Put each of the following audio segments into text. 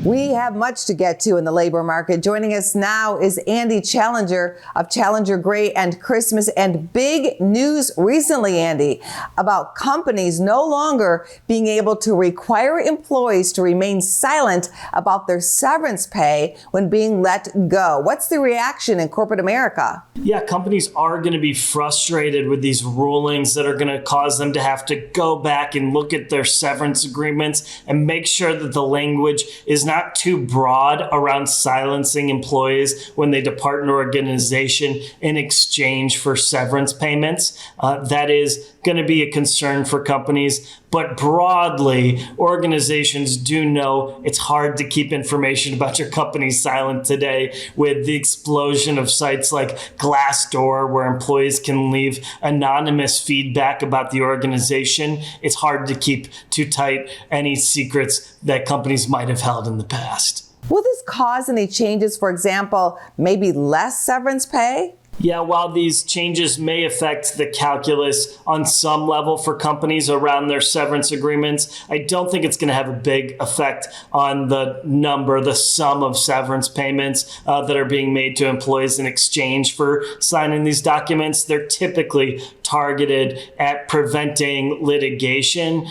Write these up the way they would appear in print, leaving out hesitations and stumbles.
We have much to get to in the labor market. Joining us now is Andy Challenger of Challenger Gray and Christmas. And big news recently, Andy, about companies no longer being able to require employees to remain silent about their severance pay when being let go. What's the reaction in corporate America? Yeah, companies are going to be frustrated with these rulings that are going to cause them to have to go back and look at their severance agreements and make sure that the language is not too broad around silencing employees when they depart an organization in exchange for severance payments. That is going to be a concern for companies. But broadly, organizations do know it's hard to keep information about your company silent today with the explosion of sites like Glassdoor, where employees can leave anonymous feedback about the organization. It's hard to keep too tight any secrets that companies might have held in the past. Will this cause any changes? For example, maybe less severance pay? Yeah, while these changes may affect the calculus on some level for companies around their severance agreements, I don't think it's going to have a big effect on the sum of severance payments that are being made to employees in exchange for signing these documents. They're typically targeted at preventing litigation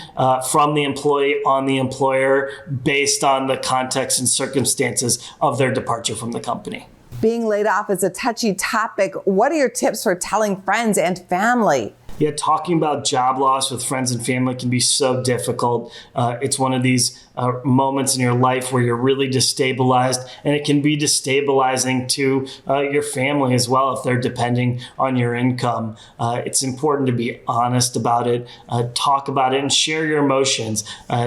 from the employee on the employer based on the context and circumstances of their departure from the company. Being laid off is a touchy topic. What are your tips for telling friends and family? Yeah, talking about job loss with friends and family can be so difficult. It's one of these moments in your life where you're really destabilized, and it can be destabilizing to your family as well if they're depending on your income. It's important to be honest about it, talk about it, and share your emotions.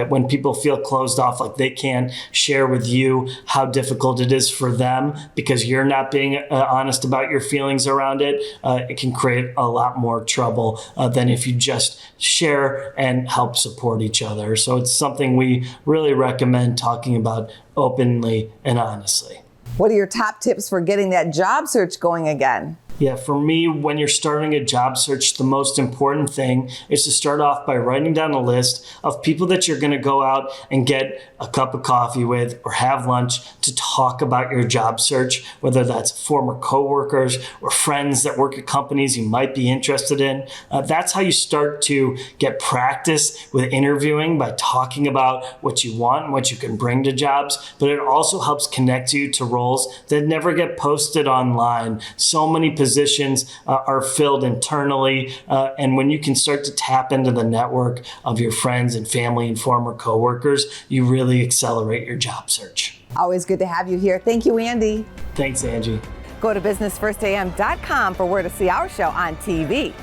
When people feel closed off, like they can't share with you how difficult it is for them because you're not being honest about your feelings around it, it can create a lot more trouble than if you just share and help support each other. So it's something we really recommend talking about openly and honestly. What are your top tips for getting that job search going again? Yeah, for me, when you're starting a job search, the most important thing is to start off by writing down a list of people that you're going to go out and get a cup of coffee with or have lunch to talk about your job search, whether that's former coworkers or friends that work at companies you might be interested in. That's how you start to get practice with interviewing, by talking about what you want and what you can bring to jobs. But it also helps connect you to roles that never get posted online. So many positions are filled internally. And when you can start to tap into the network of your friends and family and former coworkers, you really accelerate your job search. Always good to have you here. Thank you, Andy. Thanks, Angie. Go to businessfirstam.com for where to see our show on TV.